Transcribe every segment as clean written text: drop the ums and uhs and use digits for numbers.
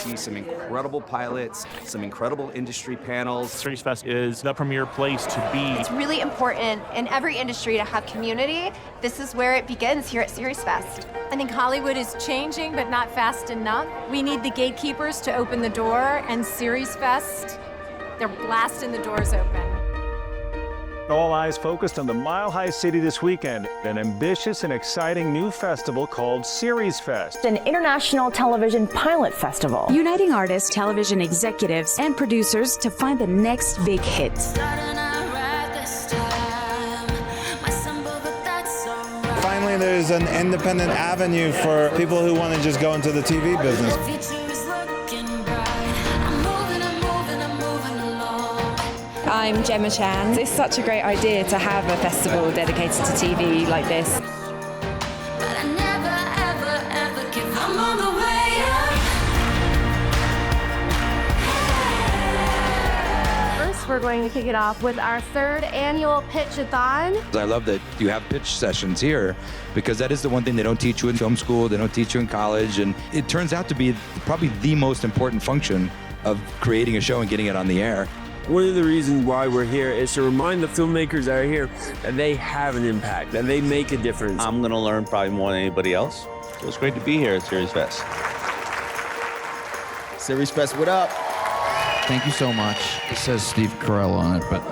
see some incredible pilots, some incredible industry panels. SeriesFest is the premier place to be. It's really important in every industry to have community. This is where it begins here at SeriesFest. I think Hollywood is changing, but not fast enough. We need the gatekeepers to open the door, and SeriesFest, they're blasting the doors open. All eyes focused on the Mile High City this weekend, an ambitious and exciting new festival called SeriesFest. An international television pilot festival. Uniting artists, television executives, and producers to find the next big hit. Finally, there's an independent avenue for people who want to just go into the TV business. I'm Gemma Chan. It's such a great idea to have a festival dedicated to TV like this. First, we're going to kick it off with our third annual Pitch-a-thon. I love that you have pitch sessions here because that is the one thing they don't teach you in film school, they don't teach you in college, and it turns out to be probably the most important function of creating a show and getting it on the air. One of the reasons why we're here is to remind the filmmakers that are here that they have an impact, that they make a difference. I'm going to learn probably more than anybody else. So it's great to be here at SeriesFest. SeriesFest, what up? Thank you so much. It says Steve Carell on it, but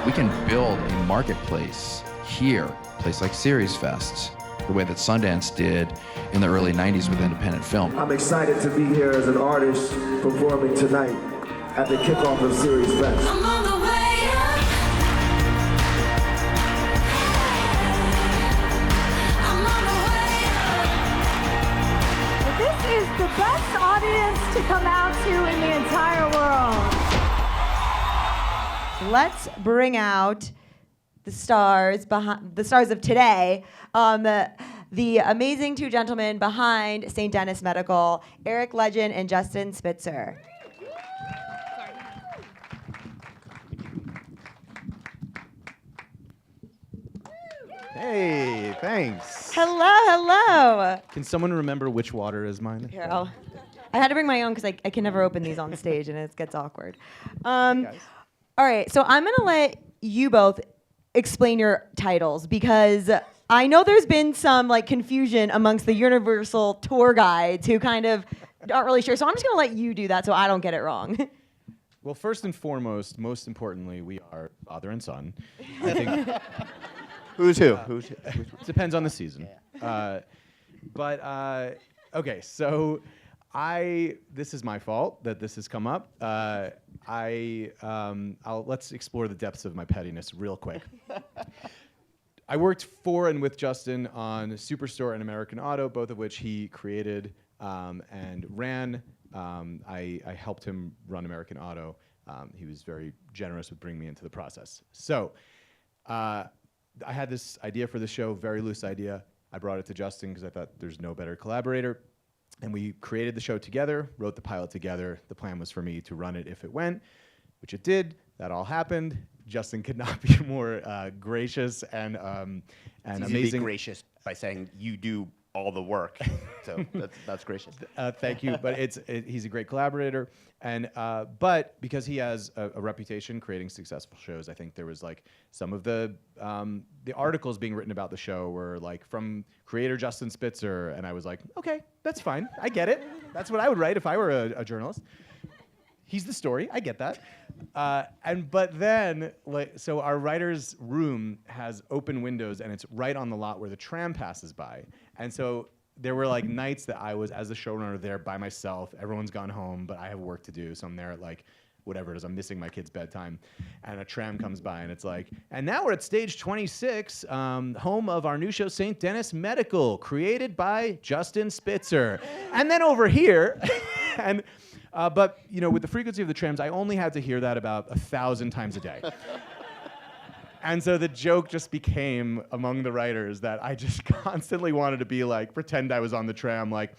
we can build a marketplace here, a place like SeriesFest, the way that Sundance did in the early 90s with independent film. I'm excited to be here as an artist performing tonight at the kickoff of SeriesFest. I'm on the way up. I'm on the way up. This is the best audience to come out to in the entire world. Let's bring out the stars behind the stars of today. The amazing two gentlemen behind St. Denis Medical, Eric Ledgin and Justin Spitzer. Hey, thanks. Hello, hello. Can someone remember which water is mine? Here, I had to bring my own because I can never open these on stage and it gets awkward. All right, so I'm gonna let you both explain your titles because I know there's been some confusion amongst the Universal tour guides who kind of aren't really sure. So I'm just gonna let you do that so I don't get it wrong. Well, first and foremost, most importantly, we are father and son. I think. Who's who? Depends on the season. Yeah. Okay, so this is my fault that this has come up. Let's explore the depths of my pettiness real quick. I worked for and with Justin on Superstore and American Auto, both of which he created and ran. I helped him run American Auto. He was very generous with bringing me into the process. So I had this idea for the show, very loose idea. I brought it to Justin because I thought there's no better collaborator. And we created the show together, wrote the pilot together. The plan was for me to run it if it went, which it did. That all happened. Justin could not be more gracious and it's amazing. Easy to be gracious by saying you do all the work, so that's gracious. Thank you, but he's a great collaborator, and but because he has a reputation creating successful shows, I think there was some of the articles being written about the show were from creator Justin Spitzer, and I was like, okay, that's fine, I get it. That's what I would write if I were a journalist. He's the story, I get that. But then, so our writer's room has open windows and it's right on the lot where the tram passes by. And so there were nights that I was, as the showrunner, there by myself. Everyone's gone home, but I have work to do. So I'm there at whatever it is, I'm missing my kid's bedtime. And a tram comes by and it's and now we're at stage 26, home of our new show, St. Denis Medical, created by Justin Spitzer. And then over here, but with the frequency of the trams, I only had to hear that about 1,000 times a day. And so the joke just became among the writers that I just constantly wanted to be pretend I was on the tram, I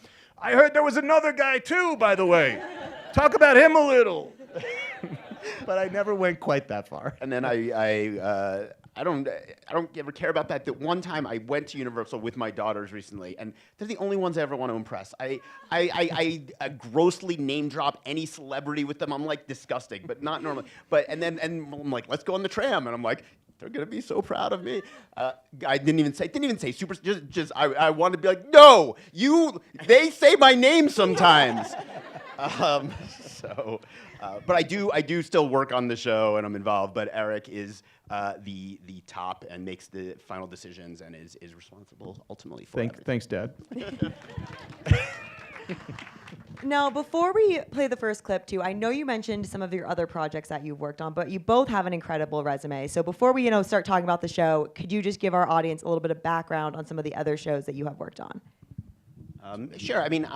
heard there was another guy too, by the way. Talk about him a little. But I never went quite that far. And then I I don't ever care about that. That one time I went to Universal with my daughters recently, and they're the only ones I ever want to impress. I grossly name drop any celebrity with them. I'm like disgusting, but not normally. And I'm like, let's go on the tram, and I'm like, they're gonna be so proud of me. I didn't even say super. I wanted to be like, no, they say my name sometimes. But I do still work on the show, and I'm involved. But Eric is the top and makes the final decisions and is responsible ultimately for everything. Thanks, Dad. Now, before we play the first clip, too, I know you mentioned some of your other projects that you've worked on, but you both have an incredible resume. So before we, start talking about the show, could you just give our audience a little bit of background on some of the other shows that you have worked on? Sure. I mean,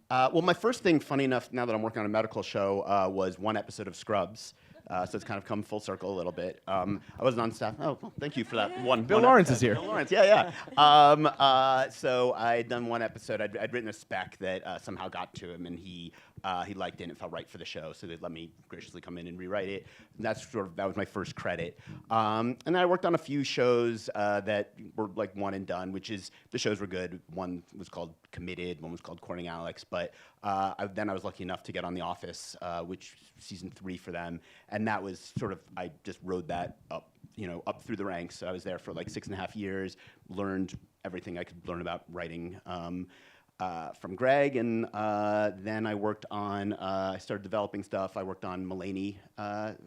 well, my first thing, funny enough, now that I'm working on a medical show, was one episode of Scrubs. So it's kind of come full circle a little bit. I wasn't on staff. Oh, well, thank you for that one. Bill Lawrence is here. Bill Lawrence, yeah. So I had done one episode. I'd written a spec that somehow got to him, and he liked it and it felt right for the show. So they let me graciously come in and rewrite it. And that was my first credit. And then I worked on a few shows that were like one and done, the shows were good. One was called Committed, one was called Courting Alex. But then I was lucky enough to get on The Office, which season 3 for them. And that was I just rode that up through the ranks. So I was there for like 6.5 years, learned everything I could learn about writing from Greg, and then I worked on, I started developing stuff. I worked on Mulaney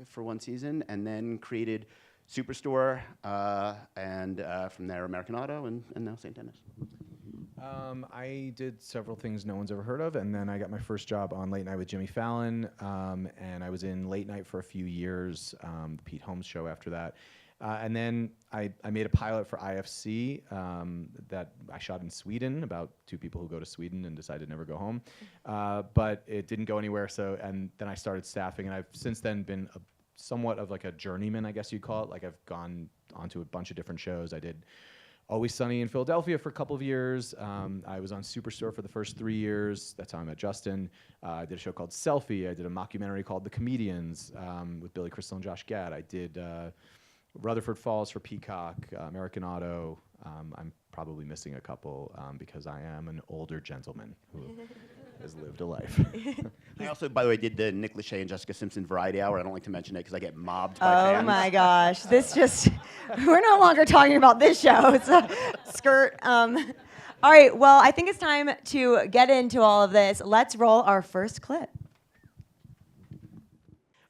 for one season, and then created Superstore, and from there American Auto, and now St. Denis. I did several things no one's ever heard of, and then I got my first job on Late Night with Jimmy Fallon, and I was in Late Night for a few years, the Pete Holmes show after that. And then I made a pilot for IFC that I shot in Sweden about 2 people who go to Sweden and decide to never go home. But it didn't go anywhere, and then I started staffing, and I've since then been somewhat of like a journeyman, I guess you'd call it. Like I've gone onto a bunch of different shows. I did Always Sunny in Philadelphia for a couple of years. I was on Superstore for the first 3 years. That's how I met Justin. I did a show called Selfie. I did a mockumentary called The Comedians with Billy Crystal and Josh Gad. I did Rutherford Falls for Peacock, American Auto. I'm probably missing a couple because I am an older gentleman who has lived a life. I also, by the way, did the Nick Lachey and Jessica Simpson Variety Hour. I don't like to mention it because I get mobbed by fans. Oh my gosh, we're no longer talking about this show. It's a skirt. All right, well, I think it's time to get into all of this. Let's roll our first clip.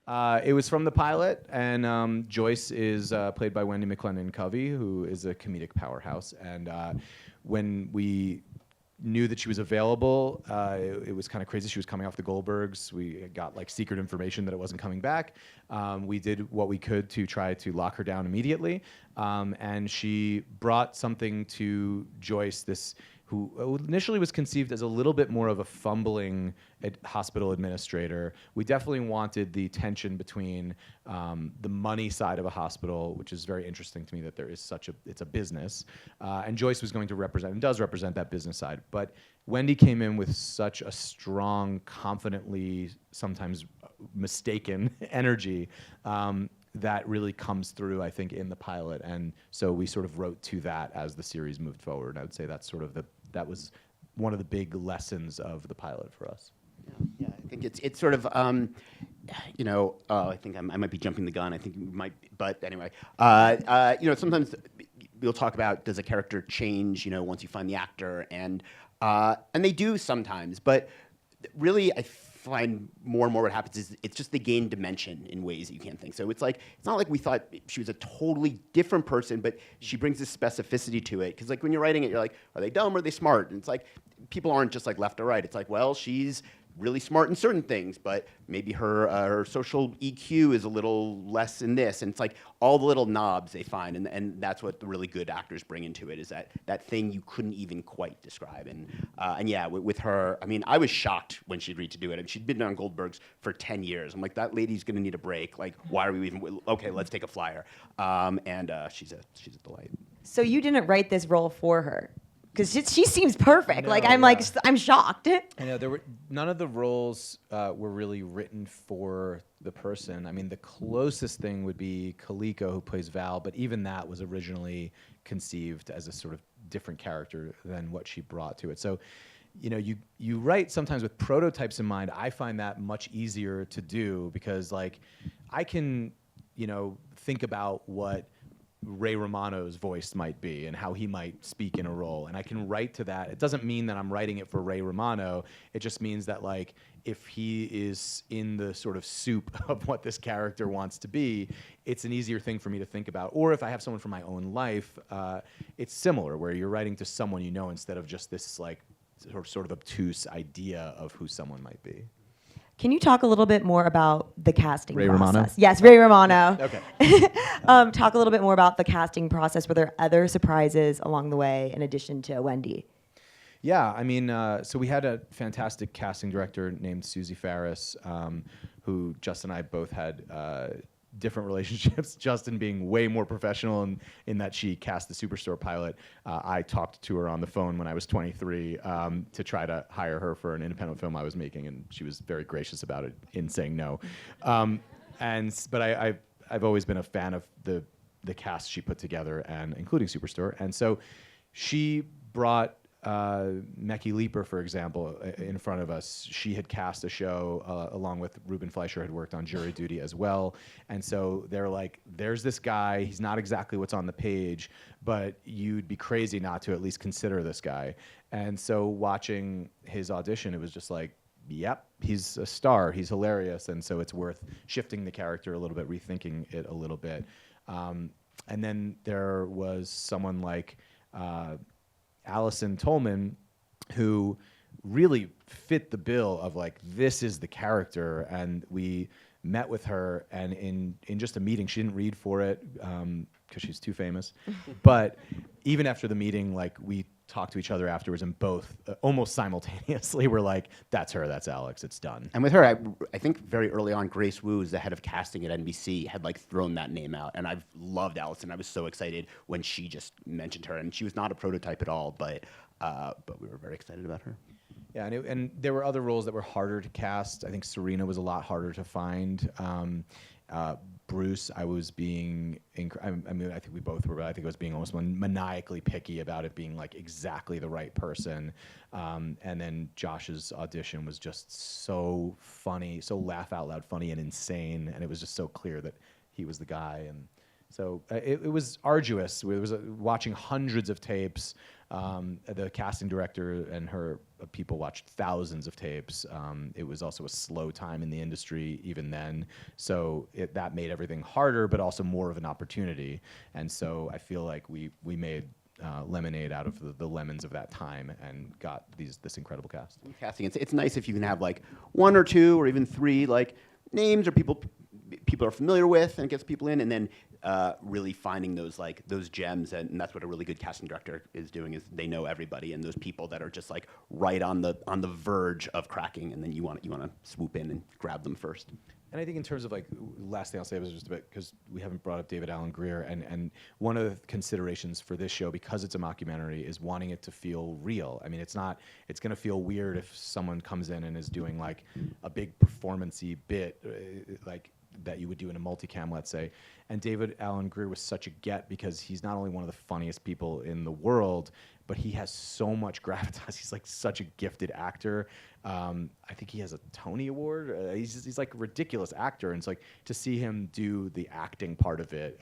It was from the pilot, and Joyce is played by Wendy McClendon-Covey, who is a comedic powerhouse. And when we knew that she was available, it was kind of crazy. She was coming off the Goldbergs. We got like secret information that it wasn't coming back. We did what we could to try to lock her down immediately. And she brought something to Joyce, who initially was conceived as a little bit more of a fumbling hospital administrator. We definitely wanted the tension between the money side of a hospital, which is very interesting to me that there is it's a business, and Joyce was going to represent, and does represent, that business side. But Wendy came in with such a strong, confidently, sometimes mistaken energy that really comes through, I think, in the pilot. And so we sort of wrote to that as the series moved forward. I would say that's sort of that was one of the big lessons of the pilot for us. Yeah, I think it's sort of, I think I might be jumping the gun. I think we might, but anyway, sometimes we'll talk about, does a character change, once you find the actor, and they do sometimes, but really I find more and more what happens is it's just they gain dimension in ways that you can't think. So it's not like we thought she was a totally different person, but she brings this specificity to it. Because like when you're writing it, you're like, are they dumb or are they smart? And it's like people aren't just like left or right. It's like, well, she's really smart in certain things, but maybe her social EQ is a little less in this. And it's like all the little knobs they find, and that's what the really good actors bring into it, is that thing you couldn't even quite describe. And yeah, with her, I mean, I was shocked when she agreed to do it. I mean, she'd been on Goldberg's for 10 years. I'm like, that lady's gonna need a break. Like, why are we even, okay, let's take a flyer. And she's a delight. So you didn't write this role for her? because she seems perfect. No, like I'm yeah. like I'm shocked. I know there were none of the roles were really written for the person. I mean, the closest thing would be Kaliko, who plays Val, but even that was originally conceived as a sort of different character than what she brought to it. So, you know, you write sometimes with prototypes in mind. I find that much easier to do because, like, I can, you know, think about what Ray Romano's voice might be and how he might speak in a role, and I can write to that. It doesn't mean that I'm writing it for Ray Romano. It just means that, like, if he is in the sort of soup of what this character wants to be, it's an easier thing for me to think about. Or if I have someone from my own life, it's similar, where you're writing to someone you know instead of just this, like, sort of obtuse idea of who someone might be. Can you talk a little bit more about the casting Ray process? Romano? Yes, Ray Romano. Okay. Talk a little bit more about the casting process. Were there other surprises along the way in addition to Wendy? Yeah, I mean, so we had a fantastic casting director named Susie Farris, who Justin and I both had different relationships. Justin being way more professional in that she cast the Superstore pilot. I talked to her on the phone when I was 23 to try to hire her for an independent film I was making, and she was very gracious about it in saying no. But I've always been a fan of the cast she put together, and including Superstore. And so she brought Mekhi Leeper, for example, in front of us. She had cast a show along with Ruben Fleischer, had worked on Jury Duty as well. And so they're like, there's this guy, he's not exactly what's on the page, but you'd be crazy not to at least consider this guy. And so watching his audition, it was just like, yep, he's a star, he's hilarious. And so it's worth shifting the character a little bit, rethinking it a little bit. And then there was someone like Allison Tolman, who really fit the bill of, like, this is the character. And we met with her, and in just a meeting, she didn't read for it because she's too famous. But even after the meeting, like, we talked to each other afterwards, and both almost simultaneously were like, that's her, that's Alex, it's done. And with her, I think very early on, Grace Wu, the head of casting at NBC, had, like, thrown that name out. And I've loved Allison. I was so excited when she just mentioned her. And she was not a prototype at all, but we were very excited about her. Yeah, and there were other roles that were harder to cast. I think Serena was a lot harder to find. Bruce, I was being, I mean, I think we both were, but I think I was being almost maniacally picky about it being, like, exactly the right person. And then Josh's audition was just so funny, so laugh out loud funny and insane. And it was just so clear that he was the guy. And so it was arduous. It was watching hundreds of tapes. The casting director and her people watched thousands of tapes. It was also a slow time in the industry even then. So that made everything harder, but also more of an opportunity. And so I feel like we made lemonade out of the lemons of that time and got this incredible cast. Casting, it's nice if you can have, like, one or two or even three, like, names or people are familiar with, and it gets people in, and then really finding those gems, and that's what a really good casting director is doing, is they know everybody, and those people that are just, like, right on the verge of cracking, and then you want to swoop in and grab them first. And I think in terms of, like, last thing I'll say was just a bit, because we haven't brought up David Alan Grier, and one of the considerations for this show, because it's a mockumentary, is wanting it to feel real. I mean, it's going to feel weird if someone comes in and is doing, like, a big performance-y bit, like, that you would do in a multicam, let's say. And David Alan Grier was such a get because he's not only one of the funniest people in the world, but he has so much gravitas. He's, like, such a gifted actor. I think he has a Tony Award. He's like a ridiculous actor, and it's like to see him do the acting part of it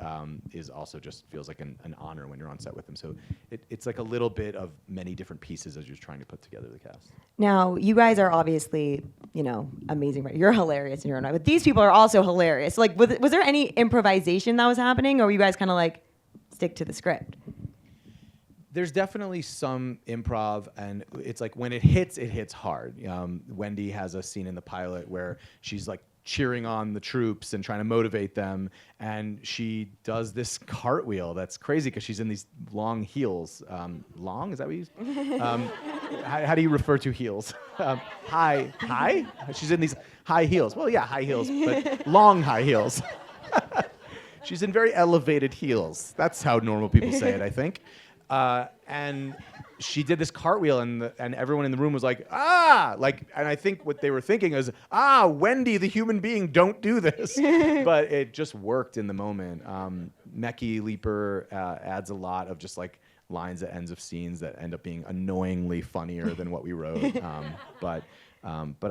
is also just feels like an honor when you're on set with him. So it's like a little bit of many different pieces as you're trying to put together the cast. Now, you guys are obviously, amazing. You're hilarious in your own right, but these people are also hilarious. Like, was there any improvisation that was happening, or were you guys kind of like stick to the script? There's definitely some improv, and it's like when it hits hard. Wendy has a scene in the pilot where she's, like, cheering on the troops and trying to motivate them, and she does this cartwheel that's crazy because she's in these long heels. Long? Is that what you use? How do you refer to heels? High? She's in these high heels. Well, yeah, high heels, but long high heels. She's in very elevated heels. That's how normal people say it, I think. And she did this cartwheel, and everyone in the room was like, ah! And I think what they were thinking is, Wendy, the human being, don't do this. But it just worked in the moment. Meki Leaper adds a lot of just like lines at ends of scenes that end up being annoyingly funnier than what we wrote. But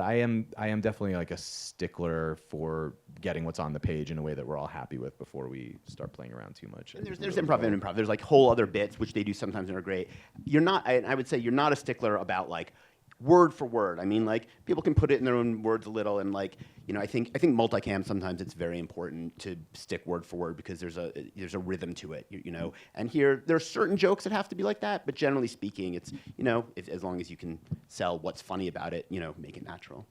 I am definitely like a stickler for getting what's on the page in a way that we're all happy with before we start playing around too much. And there's improv and improv. There's like whole other bits which they do sometimes and are great. You're not. I would say you're not a stickler about like word for word. I mean, like people can put it in their own words a little, and like I think multicam sometimes it's very important to stick word for word because there's a rhythm to it, And here there are certain jokes that have to be like that, but generally speaking, it's as long as you can sell what's funny about it, make it natural.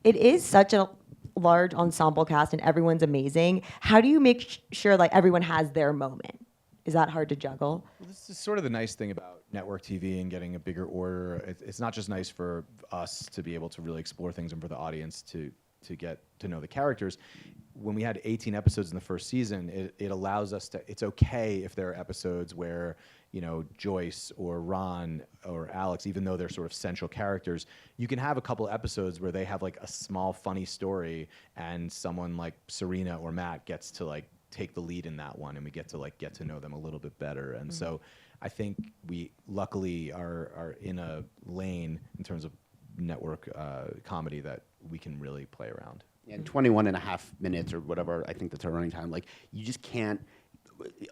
It is such a large ensemble cast, and everyone's amazing. How do you make sure like everyone has their moment? Is that hard to juggle? Well, this is sort of the nice thing about network TV and getting a bigger order. It's not just nice for us to be able to really explore things and for the audience to get to know the characters. When we had 18 episodes in the first season, it allows us to, it's okay if there are episodes where, Joyce or Ron or Alex, even though they're sort of central characters, you can have a couple episodes where they have like a small funny story and someone like Serena or Matt gets to like take the lead in that one, and we get to know them a little bit better. And so I think we luckily are in a lane in terms of network comedy that we can really play around. And 21 and a half minutes or whatever, I think that's our running time. Like, you just can't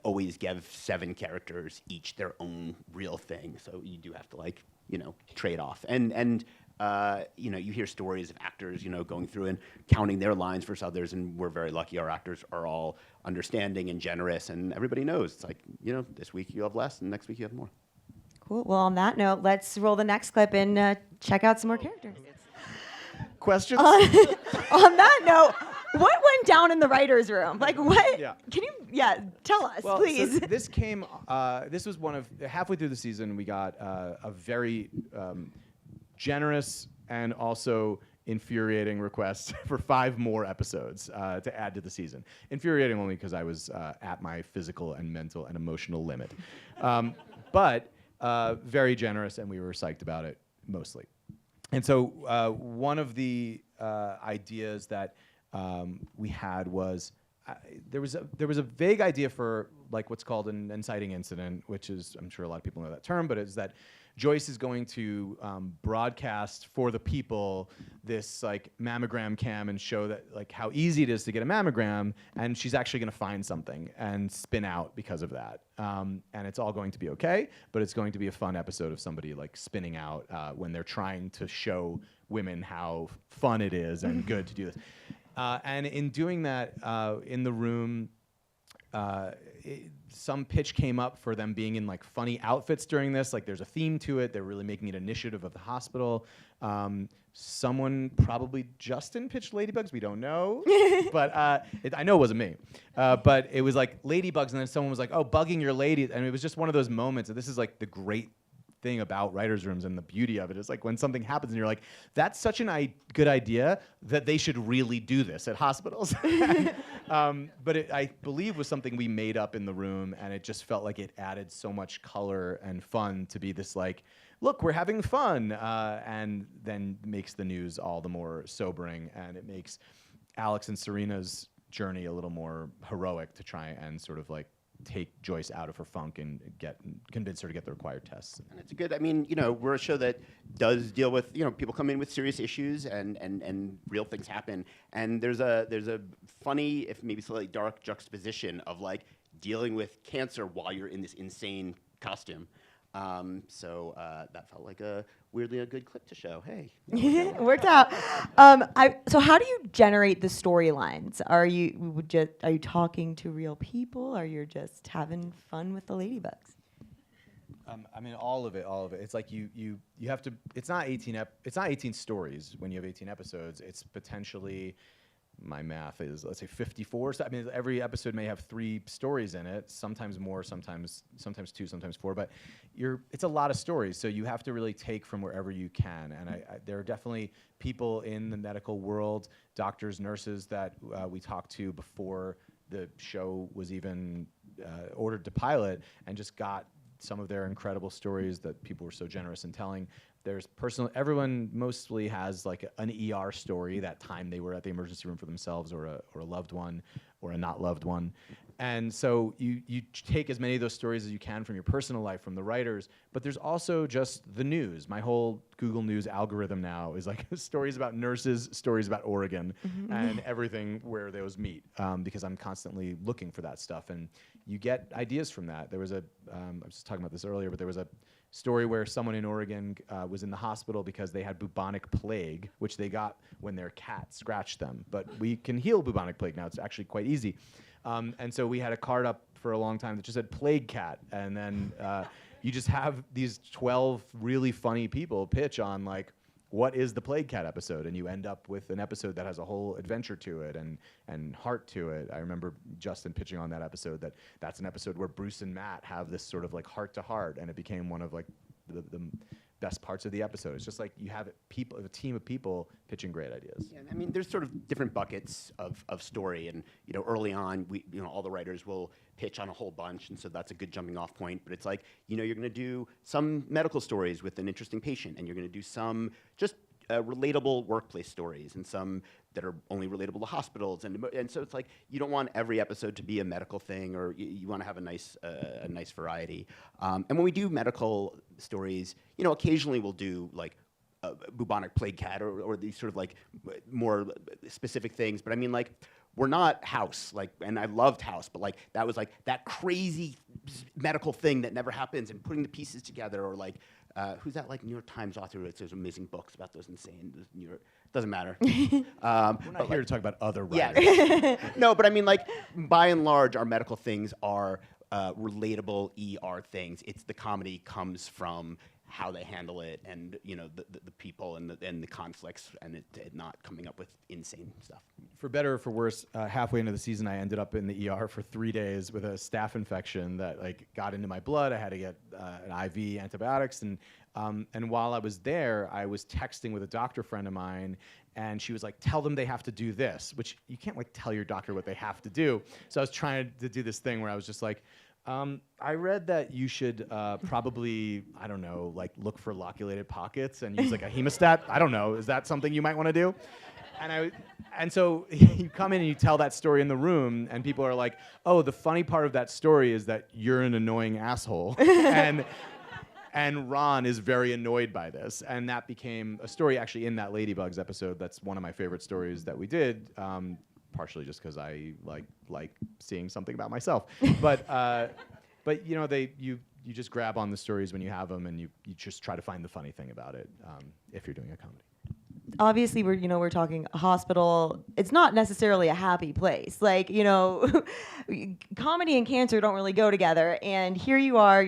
always give 7 characters each their own real thing. So you do have to trade off. And you hear stories of actors, going through and counting their lines versus others, and we're very lucky. Our actors are all understanding and generous, and everybody knows it's like, this week you have less, and next week you have more. Cool. Well, on that note, let's roll the next clip and check out some more characters. Questions? On that note, what went down in the writer's room? Like, what? Yeah. Can you, tell us, Well, please. So this was one of, halfway through the season, we got a very generous and also infuriating request for 5 more episodes to add to the season. Infuriating only because I was at my physical and mental and emotional limit. But very generous, and we were psyched about it, mostly. And so one of the ideas that we had was there was a vague idea for like what's called an inciting incident, which is, I'm sure a lot of people know that term, but it's that Joyce is going to broadcast for the people this like mammogram cam and show that like how easy it is to get a mammogram, and she's actually going to find something and spin out because of that. And it's all going to be okay, but it's going to be a fun episode of somebody like spinning out when they're trying to show women how fun it is and good to do this. And in doing that, in the room, some pitch came up for them being in like funny outfits during this. Like there's a theme to it. They're really making it initiative of the hospital. Someone, probably Justin, pitched ladybugs. We don't know, but I know it wasn't me. But it was like ladybugs, and then someone was like, "Oh, bugging your lady," and it was just one of those moments. And this is like the great thing about writers' rooms and the beauty of it is like when something happens and you're like, that's such a good idea that they should really do this at hospitals. But it, I believe, was something we made up in the room, and it just felt like it added so much color and fun to be this like, look, we're having fun, and then makes the news all the more sobering, and it makes Alex and Serena's journey a little more heroic to try and sort of like take Joyce out of her funk and convince her to get the required tests. And it's a good, I mean, we're a show that does deal with, people come in with serious issues and real things happen. And there's a funny, if maybe slightly dark juxtaposition of like dealing with cancer while you're in this insane costume. So that felt like weirdly a good clip to show. Hey, it worked out. So how do you generate the storylines? Are you talking to real people? Are you just having fun with the ladybugs? I mean, all of it. It's like you have to. It's not 18 stories when you have 18 episodes. It's potentially, my math is, let's say 54. So, I mean, every episode may have 3 stories in it. Sometimes more, sometimes 2, sometimes 4. But it's a lot of stories. So you have to really take from wherever you can. And there are definitely people in the medical world, doctors, nurses that we talked to before the show was even ordered to pilot, and just got some of their incredible stories that people were so generous in telling. There's everyone mostly has like an ER story, that time they were at the emergency room for themselves or a loved one or a not loved one. And so you take as many of those stories as you can from your personal life, from the writers, but there's also just the news. My whole Google News algorithm now is like stories about nurses, stories about Oregon, and everything where those meet, because I'm constantly looking for that stuff. And you get ideas from that. There was I was just talking about this earlier, but there was a story where someone in Oregon was in the hospital because they had bubonic plague, which they got when their cat scratched them. But we can heal bubonic plague now. It's actually quite easy. And so we had a card up for a long time that just said plague cat. And then you just have these 12 really funny people pitch on like, what is the plague cat episode? And you end up with an episode that has a whole adventure to it and heart to it. I remember Justin pitching on that episode that's an episode where Bruce and Matt have this sort of like heart to heart, and it became one of like the best parts of the episode. It's just like you have a team of people pitching great ideas. Yeah, I mean, there's sort of different buckets of story, and early on, all the writers will pitch on a whole bunch, and so that's a good jumping off point. But it's like, you're going to do some medical stories with an interesting patient, and you're going to do some just relatable workplace stories, and some that are only relatable to hospitals, and so it's like you don't want every episode to be a medical thing, or you want to have a nice variety. And when we do medical stories, occasionally we'll do like bubonic plague cat or these sort of like more specific things. But I mean, like, we're not House, like, and I loved House, but like that was like that crazy medical thing that never happens, and putting the pieces together, or like who's that like New York Times author who writes those amazing books about those insane New York. Doesn't matter. We're not here to talk about other writers. Yeah. No, but I mean, like, by and large, our medical things are relatable ER things. It's the comedy comes from how they handle it, and the people and the conflicts, and it not coming up with insane stuff. For better or for worse, halfway into the season, I ended up in the ER for 3 days with a staph infection that like got into my blood. I had to get an IV antibiotics, and while I was there, I was texting with a doctor friend of mine, and she was like, "Tell them they have to do this," which you can't like tell your doctor what they have to do. So I was trying to do this thing where I was just like, I read that you should probably, I don't know, like look for loculated pockets and use like a hemostat. I don't know. Is that something you might want to do? And so you come in and you tell that story in the room, and people are like, "Oh, the funny part of that story is that you're an annoying asshole." And Ron is very annoyed by this. And that became a story actually in that Ladybugs episode. That's one of my favorite stories that we did. Partially just because I like seeing something about myself, but you just grab on the stories when you have them, and you just try to find the funny thing about it if you're doing a comedy. Obviously, we're talking a hospital. It's not necessarily a happy place. Like, comedy and cancer don't really go together. And here you are,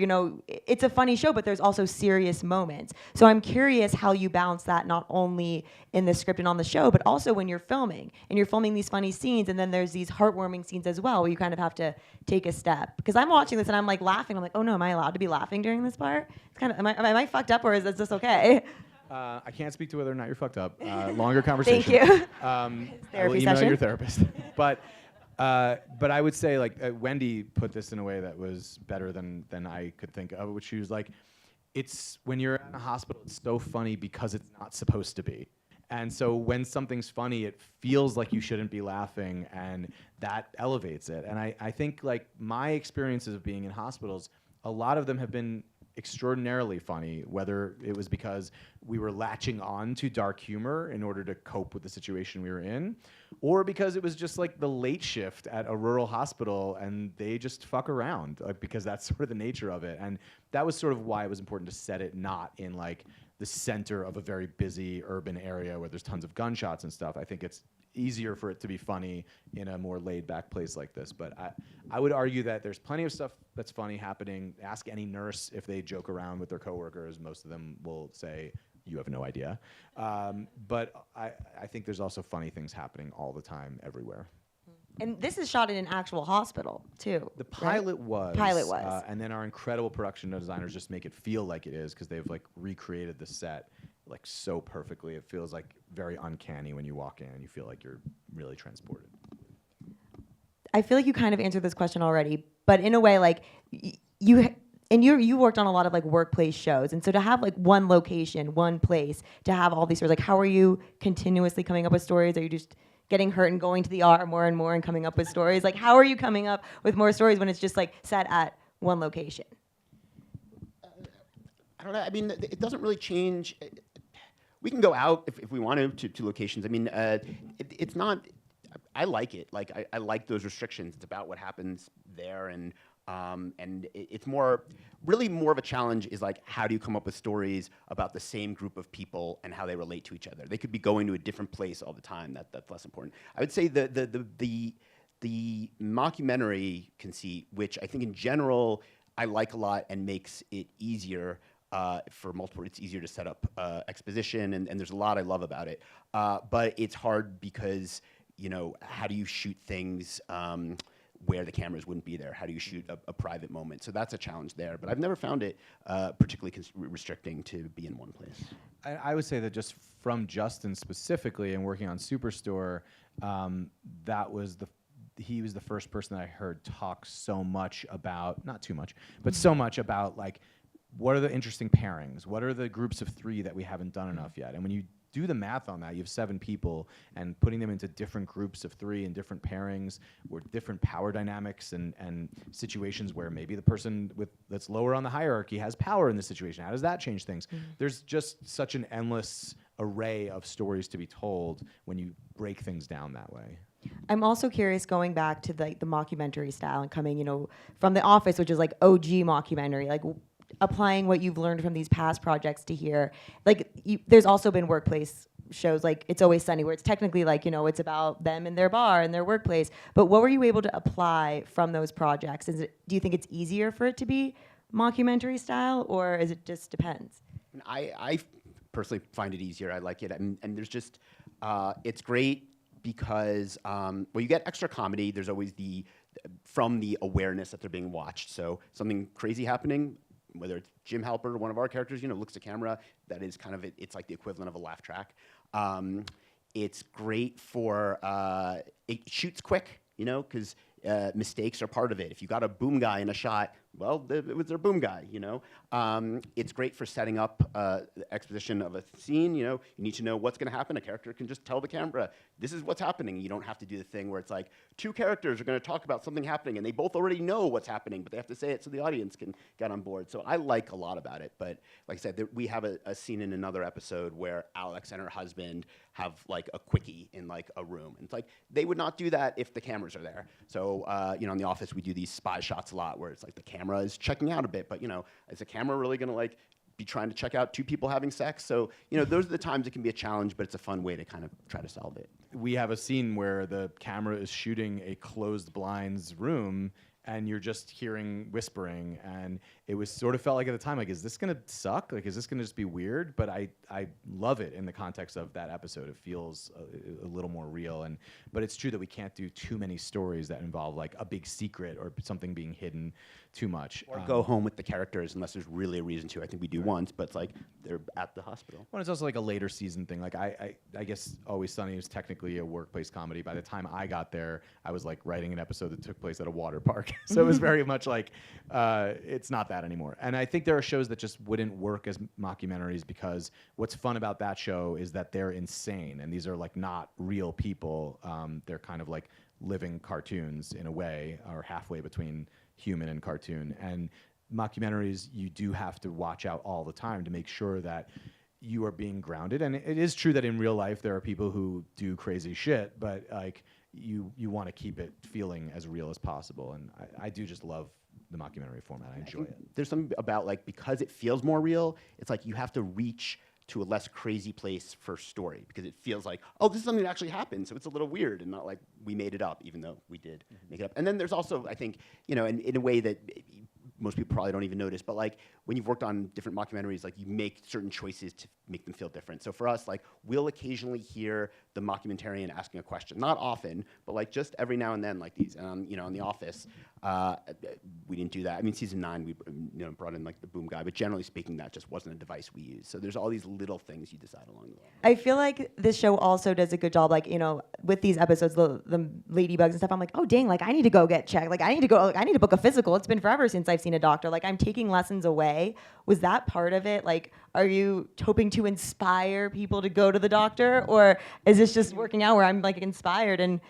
it's a funny show, but there's also serious moments. So I'm curious how you balance that, not only in the script and on the show, but also when you're filming. And you're filming these funny scenes, and then there's these heartwarming scenes as well, where you kind of have to take a step. Because I'm watching this and I'm like laughing. I'm like, oh no, am I allowed to be laughing during this part? It's kind of, am I fucked up, or is this okay? I can't speak to whether or not you're fucked up. Longer conversation. Thank you. I will email your therapist. But I would say, like, Wendy put this in a way that was better than I could think of, which she was like, it's when you're in a hospital, it's so funny because it's not supposed to be. And so when something's funny, it feels like you shouldn't be laughing, and that elevates it. And I think, like, my experiences of being in hospitals, a lot of them have been extraordinarily funny, whether it was because we were latching on to dark humor in order to cope with the situation we were in, or because it was just like the late shift at a rural hospital and they just fuck around, because that's sort of the nature of it. And that was sort of why it was important to set it not in like the center of a very busy urban area where there's tons of gunshots and stuff. I think it's easier for it to be funny in a more laid-back place like this. But I would argue that there's plenty of stuff that's funny happening. Ask any nurse if they joke around with their coworkers. Most of them will say, you have no idea. But I think there's also funny things happening all the time, everywhere. And this is shot in an actual hospital, too. The pilot right? was. Pilot was. And then our incredible production designers just make it feel like it is, because they've like recreated the set like so perfectly. It feels like very uncanny when you walk in and you feel like you're really transported. I feel like you kind of answered this question already, but in a way, like and you worked on a lot of like workplace shows, and so to have like one location, one place, to have all these stories, like how are you continuously coming up with stories? Are you just getting hurt and going to the R more and more and coming up with stories? Like how are you coming up with more stories when it's just like set at one location? I don't know. I mean, it doesn't really change. We can go out if we want to locations. I mean, it's not. I like it. Like I like those restrictions. It's about what happens there, and it's really more of a challenge is like how do you come up with stories about the same group of people and how they relate to each other? They could be going to a different place all the time. That's less important. I would say the mockumentary conceit, which I think in general I like a lot and makes it easier. For multiple, it's easier to set up exposition, and there's a lot I love about it. But it's hard because, how do you shoot things where the cameras wouldn't be there? How do you shoot a private moment? So that's a challenge there. But I've never found it particularly restricting to be in one place. I would say that just from Justin specifically and working on Superstore, he was the first person that I heard talk so much about, not too much, but so much about like, what are the interesting pairings? What are the groups of 3 that we haven't done enough yet? And when you do the math on that, you have 7 people, and putting them into different groups of 3 and different pairings, or different power dynamics and situations where maybe the person that's lower on the hierarchy has power in this situation. How does that change things? There's just such an endless array of stories to be told when you break things down that way. I'm also curious, going back to the mockumentary style and coming, from The Office, which is like OG mockumentary, like applying what you've learned from these past projects to here. Like there's also been workplace shows like It's Always Sunny, where it's technically like, it's about them in their bar and their workplace. But what were you able to apply from those projects? Do you think it's easier for it to be mockumentary style, or is it just depends? I personally find it easier. I like it. And there's just, it's great because, you get extra comedy. There's always from the awareness that they're being watched. So something crazy happening, whether it's Jim Halpert or one of our characters, looks to camera, that is kind of it's like the equivalent of a laugh track. It's great for, it shoots quick, because mistakes are part of it. If you got a boom guy in a shot, well, it was their boom guy, It's great for setting up the exposition of a scene, You need to know what's going to happen. A character can just tell the camera, this is what's happening. You don't have to do the thing where it's like 2 characters are going to talk about something happening, and they both already know what's happening, but they have to say it so the audience can get on board. So I like a lot about it. But like I said, we have a scene in another episode where Alex and her husband have like a quickie in like a room. And it's like, they would not do that if the cameras are there. So, in The Office, we do these spy shots a lot where it's like the camera is checking out a bit, but is the camera really going to like be trying to check out 2 people having sex? So, those are the times it can be a challenge, but it's a fun way to kind of try to solve it. We have a scene where the camera is shooting a closed blinds room, and you're just hearing whispering, and it was sort of felt like at the time, like, is this gonna suck? Like, is this gonna just be weird? But I love it in the context of that episode. It feels a little more real, but it's true that we can't do too many stories that involve like a big secret or something being hidden too much. Or go home with the characters unless there's really a reason to. I think we do once, but it's like they're at the hospital. Well, it's also like a later season thing. Like I guess Always Sunny is technically a workplace comedy. By the time I got there, I was like writing an episode that took place at a water park. So it was very much like, it's not that anymore. And I think there are shows that just wouldn't work as mockumentaries because what's fun about that show is that they're insane. And these are like not real people. They're kind of like living cartoons in a way, or halfway between human and cartoon. And mockumentaries, you do have to watch out all the time to make sure that you are being grounded. And it is true that in real life there are people who do crazy shit, but like you want to keep it feeling as real as possible. And I do just love the mockumentary format. I enjoy it. There's something about like, because it feels more real, it's like you have to reach to a less crazy place for story, because it feels like, oh, this is something that actually happened, so it's a little weird and not like we made it up, even though we did make it up. And then there's also, I think, in a way that most people probably don't even notice, but like when you've worked on different mockumentaries, like you make certain choices to make them feel different. So for us, like we'll occasionally hear the mockumentarian asking a question, not often, but like just every now and then, like these, on The Office, we didn't do that. I mean, season 9, we brought in like the boom guy, but generally speaking, that just wasn't a device we used. So there's all these little things you decide along the way. I feel like this show also does a good job, like, with these episodes, the ladybugs and stuff, I'm like, oh, dang, like I need to go get checked. Like I need to book a physical. It's been forever since I've seen a doctor. Like, I'm taking lessons away. Was that part of it? Like, are you hoping to inspire people to go to the doctor, or is this just working out where I'm like inspired and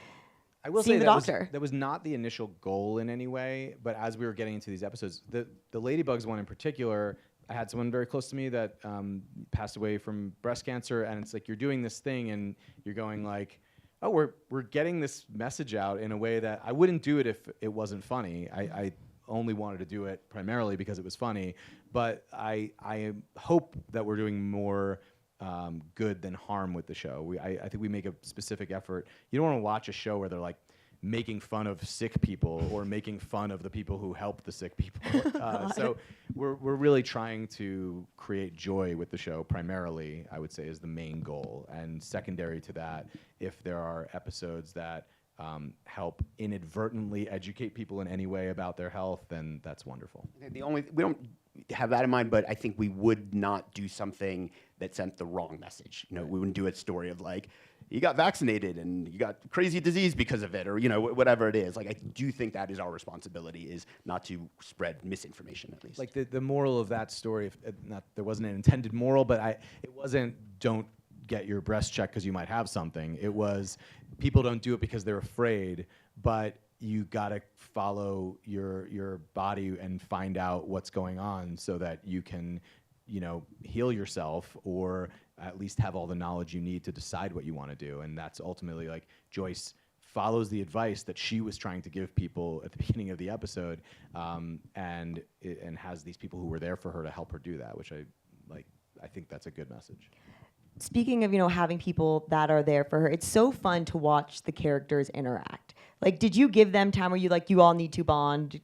I will seeing say the doctor? that was not the initial goal in any way, but as we were getting into these episodes, the Ladybugs one in particular, I had someone very close to me that passed away from breast cancer, and it's like you're doing this thing and you're going like, oh, we're getting this message out in a way that I wouldn't do it if it wasn't funny. I only wanted to do it primarily because it was funny, but I hope that we're doing more good than harm with the show. I think we make a specific effort. You don't want to watch a show where they're like making fun of sick people or making fun of the people who help the sick people. So we're really trying to create joy with the show primarily, I would say, is the main goal. And secondary to that, if there are episodes that help inadvertently educate people in any way about their health, then that's wonderful. We don't have that in mind, but I think we would not do something that sent the wrong message. You know, we wouldn't do a story of like, you got vaccinated and you got crazy disease because of it, or you know, whatever it is. Like, I do think that is our responsibility, is not to spread misinformation, at least. Like the moral of that story, there wasn't an intended moral, but it wasn't don't get your breast checked because you might have something. It was people don't do it because they're afraid, but you gotta follow your body and find out what's going on so that you can, you know, heal yourself, or at least have all the knowledge you need to decide what you want to do. And that's ultimately, like, Joyce follows the advice that she was trying to give people at the beginning of the episode, and has these people who were there for her to help her do that, which I think that's a good message. Speaking of, you know, having people that are there for her, it's so fun to watch the characters interact. Like, did you give them time where you all need to bond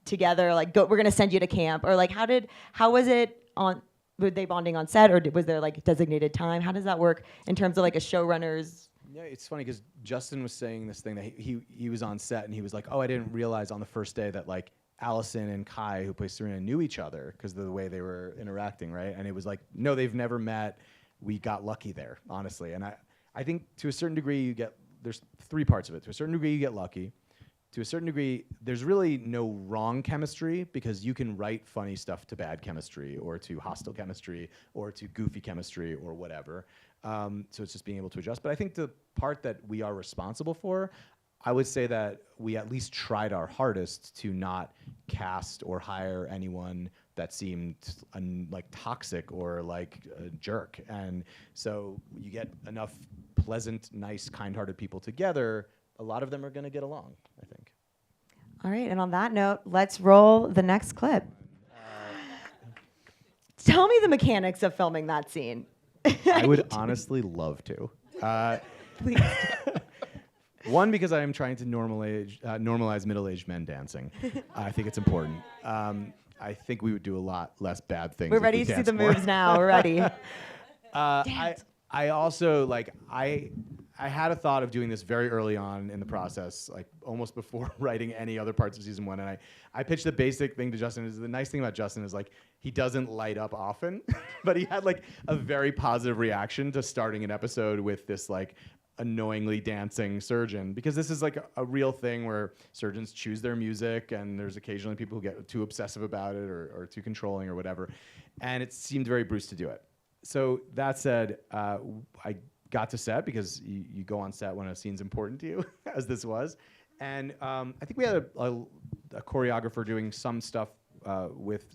together? Like, we're gonna send you to camp, or like, how was it on? Were they bonding on set, or was there like designated time? How does that work in terms of like a showrunner's? Yeah, it's funny because Justin was saying this thing that he was on set and he was like, oh, I didn't realize on the first day that like Allison and Kai, who plays Serena, knew each other because of the way they were interacting, right? And it was like, no, they've never met. We got lucky there, honestly. And I think to a certain degree there's three parts of it. To a certain degree you get lucky. To a certain degree, there's really no wrong chemistry, because you can write funny stuff to bad chemistry, or to hostile chemistry, or to goofy chemistry, or whatever. So it's just being able to adjust. But I think the part that we are responsible for, I would say that we at least tried our hardest to not cast or hire anyone that seemed like toxic or like a jerk. And so you get enough pleasant, nice, kind-hearted people together, a lot of them are going to get along, I think. All right, and on that note, let's roll the next clip. Tell me the mechanics of filming that scene. I would honestly love to. Please. One, because I am trying to normalize middle-aged men dancing. I think it's important. I think we would do a lot less bad things. We're ready to see the moves now. We're ready. I also, I had a thought of doing this very early on in the process, like almost before writing any other parts of season one. And I pitched the basic thing to Justin. The nice thing about Justin is like, he doesn't light up often, but he had like a very positive reaction to starting an episode with this like annoyingly dancing surgeon, because this is like a real thing where surgeons choose their music, and there's occasionally people who get too obsessive about it or too controlling or whatever. And it seemed very Bruce to do it. So that said, I got to set because you go on set when a scene's important to you, as this was. And I think we had a choreographer doing some stuff with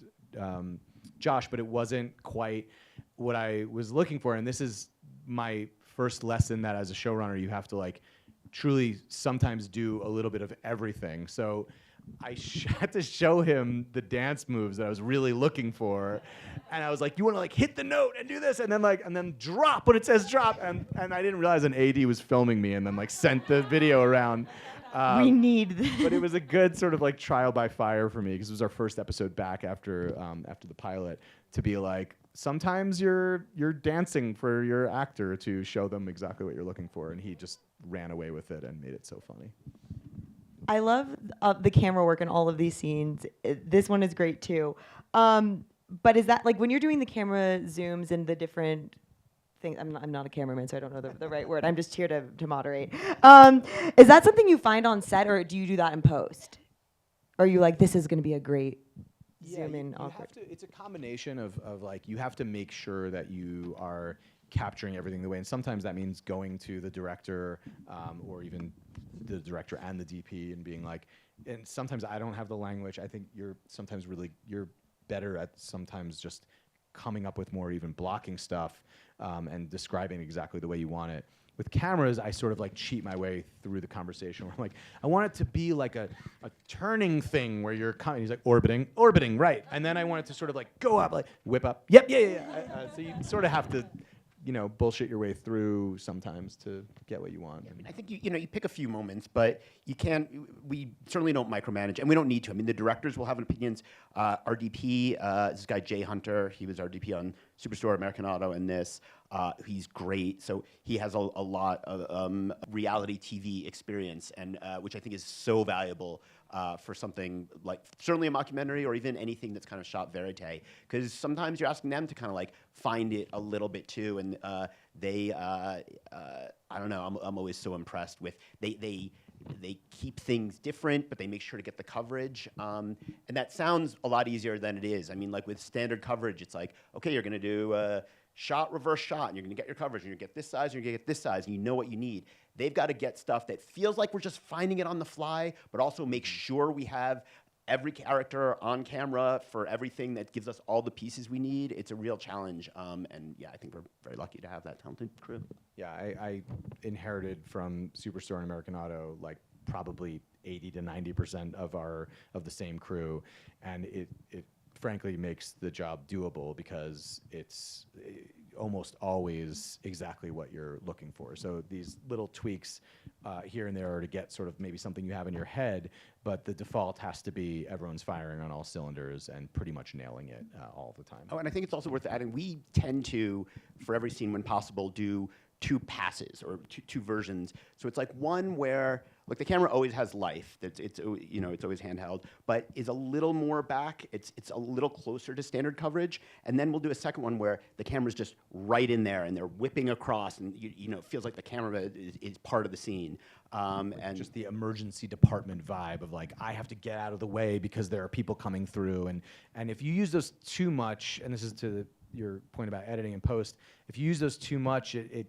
Josh, but it wasn't quite what I was looking for. And this is my first lesson that as a showrunner, you have to like truly sometimes do a little bit of everything. So I had to show him the dance moves that I was really looking for, and I was like, "You want to like hit the note and do this, and then drop when it says drop." And I didn't realize an AD was filming me, and then like sent the video around. We need this. But it was a good sort of like trial by fire for me, because it was our first episode back after the pilot, to be like, sometimes you're dancing for your actor to show them exactly what you're looking for, and he just ran away with it and made it so funny. I love the camera work in all of these scenes. This one is great too. But is that like when you're doing the camera zooms and the different things? I'm not a cameraman, so I don't know the right word. I'm just here to moderate. Is that something you find on set, or do you do that in post? Or are you like, this is going to be a great zoom in you awkward. have to, it's a combination of like, you have to make sure that you are capturing everything the way, and sometimes that means going to the director or even the director and the DP and being like, and sometimes I don't have the language. I think you're better at sometimes just coming up with more even blocking stuff and describing exactly the way you want it. With cameras, I sort of like cheat my way through the conversation. Where I'm like, I want it to be like a turning thing where you're coming. He's like, orbiting, right. And then I want it to sort of like go up, like whip up. Yep, yeah. So you sort of have to, bullshit your way through sometimes to get what you want. I mean, I think you pick a few moments, but you can't. We certainly don't micromanage, and we don't need to. I mean, the directors will have opinions. Our DP, this guy Jay Hunter, he was our DP on Superstore, American Auto, and this. He's great. So he has a lot of reality TV experience, and which I think is so valuable for something like certainly a mockumentary or even anything that's kind of shot verite. Because sometimes you're asking them to kind of like find it a little bit too, and they, I don't know. I'm always so impressed with they keep things different, but they make sure to get the coverage. And that sounds a lot easier than it is. I mean, like with standard coverage, it's like, okay, you're going to do shot, reverse shot, and you're going to get your coverage, and you're going to get this size, and you're going to get this size, and you know what you need. They've got to get stuff that feels like we're just finding it on the fly, but also make sure we have every character on camera for everything that gives us all the pieces we need. It's a real challenge, and yeah, I think we're very lucky to have that talented crew. Yeah, I inherited from Superstore and American Auto like probably 80 to 90% of the same crew, and it frankly makes the job doable because it's almost always exactly what you're looking for. So these little tweaks here and there are to get sort of maybe something you have in your head, but the default has to be everyone's firing on all cylinders and pretty much nailing it all the time. Oh, and I think it's also worth adding, we tend to, for every scene when possible, do two passes or two versions. So it's like one where, like the camera always has life. It's always handheld, but is a little more back. It's a little closer to standard coverage. And then we'll do a second one where the camera's just right in there and they're whipping across, and it feels like the camera is part of the scene. And just the emergency department vibe of like, I have to get out of the way because there are people coming through. And if you use those too much, and this is to your point about editing and post, if you use those too much, it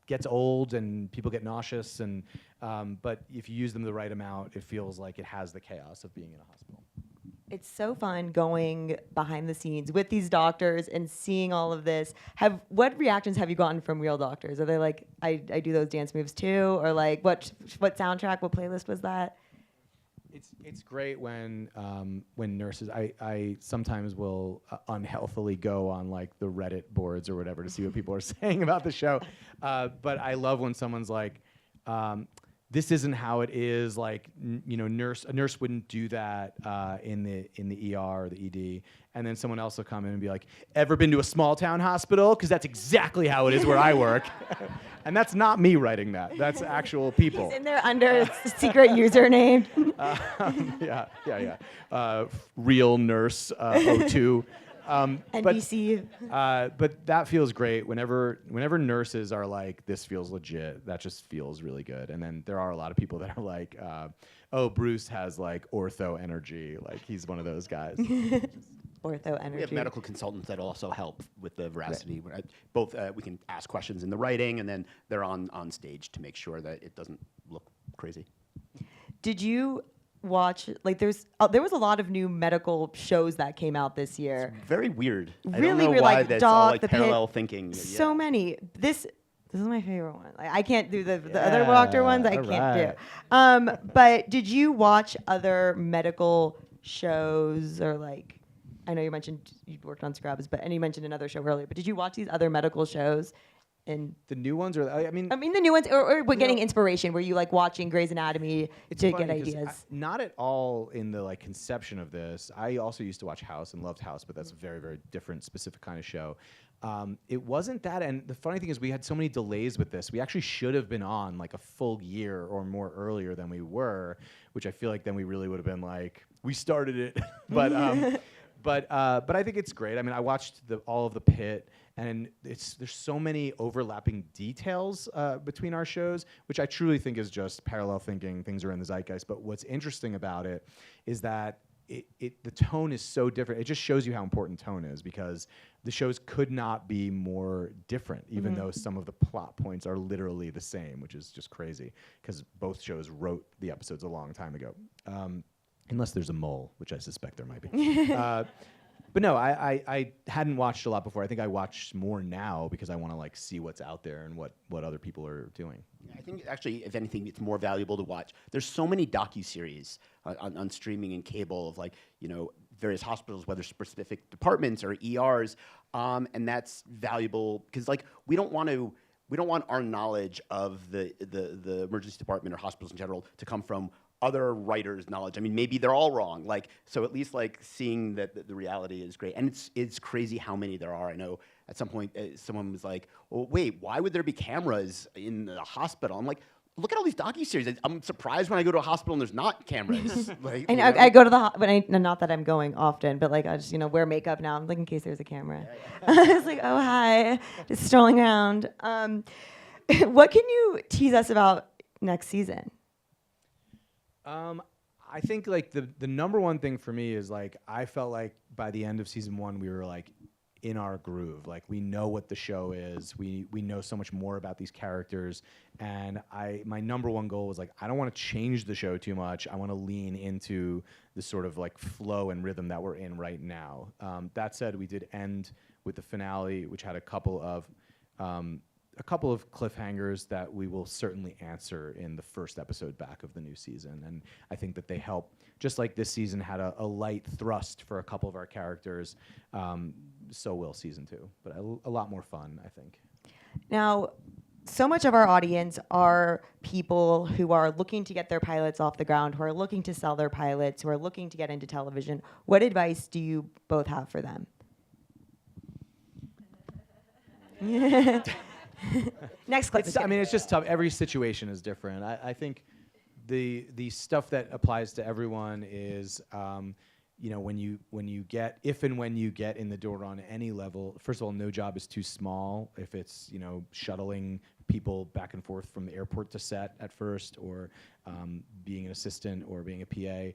gets old and people get nauseous. And but if you use them the right amount, it feels like it has the chaos of being in a hospital. It's so fun going behind the scenes with these doctors and seeing all of this. What reactions have you gotten from real doctors? Are they like, I do those dance moves too? Or like, what soundtrack, what playlist was that? It's great when nurses, I sometimes will unhealthily go on like the Reddit boards or whatever to see what people are saying about the show. But I love when someone's like, this isn't how it is. Like, a nurse wouldn't do that in the ER or the ED. And then someone else will come in and be like, ever been to a small town hospital? Because that's exactly how it is where I work. And that's not me writing that. That's actual people. He's in there under a secret username. Yeah. Real nurse 02. NBC. But that feels great. Whenever nurses are like, this feels legit, that just feels really good. And then there are a lot of people that are like, oh, Bruce has like ortho energy. Like he's one of those guys. Ortho energy. We have medical consultants that also help with the veracity. Right. Both we can ask questions in the writing, and then they're on stage to make sure that it doesn't look crazy. Did you watch, like there was a lot of new medical shows that came out this year. It's very weird. Really I don't know weird, why like that's Doc, all like The parallel Pit, thinking. So many. This is my favorite one. Like, I can't do the other doctor ones. I can't do. But did you watch other medical shows or like? I know you mentioned you worked on Scrubs, and you mentioned another show earlier. But did you watch these other medical shows? And the new ones, or I mean the new ones, or getting inspiration. Were you like watching Grey's Anatomy to get ideas? Not at all in the like conception of this. I also used to watch House and loved House, but that's a very, very different, specific kind of show. It wasn't that, and the funny thing is we had so many delays with this. We actually should have been on like a full year or more earlier than we were, which I feel like then we really would have been like, we started it. But I think it's great. I mean, I watched all of The Pit, and there's so many overlapping details between our shows, which I truly think is just parallel thinking. Things are in the zeitgeist. But what's interesting about it is that the tone is so different. It just shows you how important tone is, because the shows could not be more different, even though some of the plot points are literally the same, which is just crazy, because both shows wrote the episodes a long time ago. Unless there's a mole, which I suspect there might be. But no, I hadn't watched a lot before. I think I watch more now because I want to like see what's out there and what other people are doing. I think actually, if anything, it's more valuable to watch. There's so many docuseries on streaming and cable of like, you know, various hospitals, whether specific departments or ERs, and that's valuable because like we don't want our knowledge of the emergency department or hospitals in general to come from other writers' knowledge. I mean, maybe they're all wrong. Like, so at least like seeing that the reality is great, and it's crazy how many there are. I know at some point someone was like, "Oh, wait, why would there be cameras in the hospital?" I'm like, look at all these docuseries. I'm surprised when I go to a hospital and there's not cameras. Like, and I go to the but not that I'm going often, but like I just wear makeup now, like in case there's a camera. It's like, oh hi, just strolling around. What can you tease us about next season? I think like the number one thing for me is like I felt like by the end of season 1 we were like in our groove. Like we know what the show is. We know so much more about these characters, and my number one goal was like I don't want to change the show too much. I want to lean into the sort of like flow and rhythm that we're in right now. That said, we did end with the finale, which had a couple of cliffhangers that we will certainly answer in the first episode back of the new season. And I think that they help, just like this season had a light thrust for a couple of our characters, so will season 2. But a lot more fun, I think. Now, so much of our audience are people who are looking to get their pilots off the ground, who are looking to sell their pilots, who are looking to get into television. What advice do you both have for them? Next question. I mean, it's just tough. Every situation is different. I think the stuff that applies to everyone is, when you get, if and when you get in the door on any level, first of all, no job is too small. If it's, shuttling people back and forth from the airport to set at first, or being an assistant or being a PA,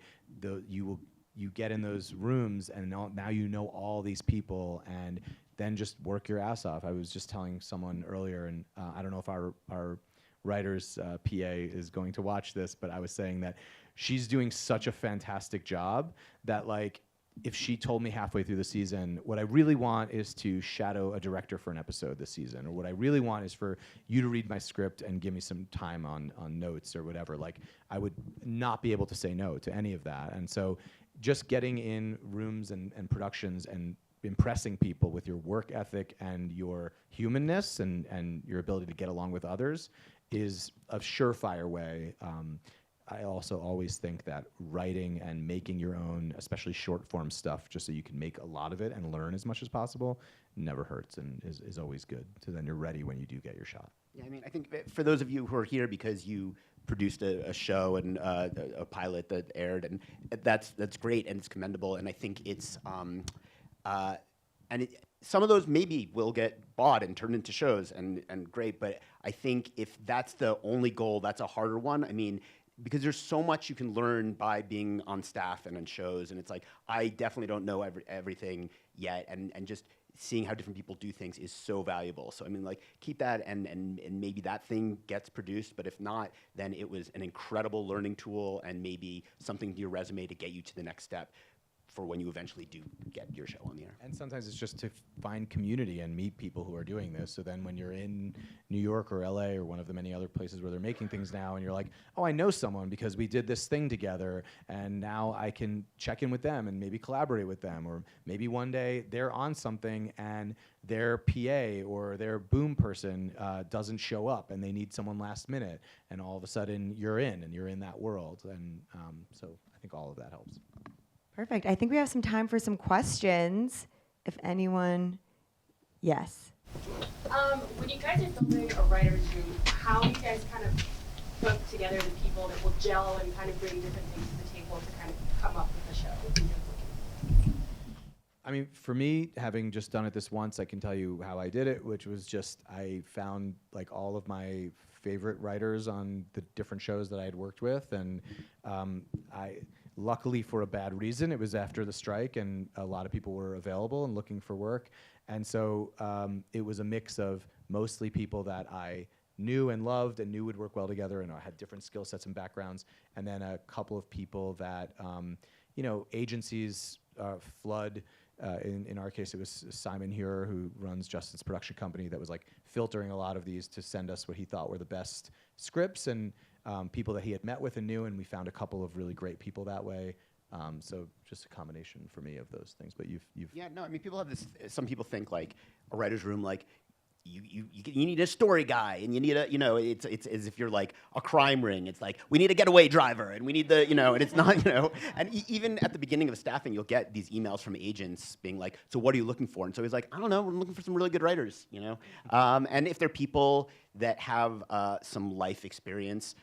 you get in those rooms and now you know all these people, and then just work your ass off. I was just telling someone earlier, and I don't know if our writer's PA is going to watch this, but I was saying that she's doing such a fantastic job that like if she told me halfway through the season, what I really want is to shadow a director for an episode this season, or what I really want is for you to read my script and give me some time on notes or whatever, like I would not be able to say no to any of that. And so just getting in rooms and productions and impressing people with your work ethic and your humanness and your ability to get along with others is a surefire way. I also always think that writing and making your own, especially short form stuff, just so you can make a lot of it and learn as much as possible, never hurts and is always good. So then you're ready when you do get your shot. Yeah, I mean, I think for those of you who are here because you produced a show and a pilot that aired, and that's great and it's commendable, and I think it's some of those maybe will get bought and turned into shows and great, but I think if that's the only goal, that's a harder one. I mean, because there's so much you can learn by being on staff and on shows, and it's like I definitely don't know everything yet, and just seeing how different people do things is so valuable. So I mean, like, keep that, and maybe that thing gets produced, but if not, then it was an incredible learning tool and maybe something to your resume to get you to the next step for when you eventually do get your show on the air. And sometimes it's just to find community and meet people who are doing this. So then when you're in New York or LA or one of the many other places where they're making things now, and you're like, oh, I know someone because we did this thing together, and now I can check in with them and maybe collaborate with them. Or maybe one day they're on something and their PA or their boom person doesn't show up and they need someone last minute, and all of a sudden you're in that world. And so I think all of that helps. Perfect. I think we have some time for some questions. If anyone, yes. When you guys are filming a writer's room, how do you guys kind of put together the people that will gel and kind of bring different things to the table to kind of come up with a show? I mean, for me, having just done it this once, I can tell you how I did it, which was just I found like all of my favorite writers on the different shows that I had worked with, and luckily for a bad reason. It was after the strike, and a lot of people were available and looking for work. And so it was a mix of mostly people that I knew and loved and knew would work well together, and had different skill sets and backgrounds, and then a couple of people that, agencies flood. In our case, it was Simon here, who runs Justin's production company, that was like filtering a lot of these to send us what he thought were the best scripts, and people that he had met with and knew, and we found a couple of really great people that way. So just a combination for me of those things. But you've Yeah, no, I mean, people have this. Some people think like a writer's room, like you need a story guy, and you need a, it's as if you're like a crime ring. It's like, we need a getaway driver, and we need the, and it's not, and even at the beginning of staffing, you'll get these emails from agents being like, so what are you looking for? And so he's like, I don't know, I'm looking for some really good writers, and if they're people that have some life experience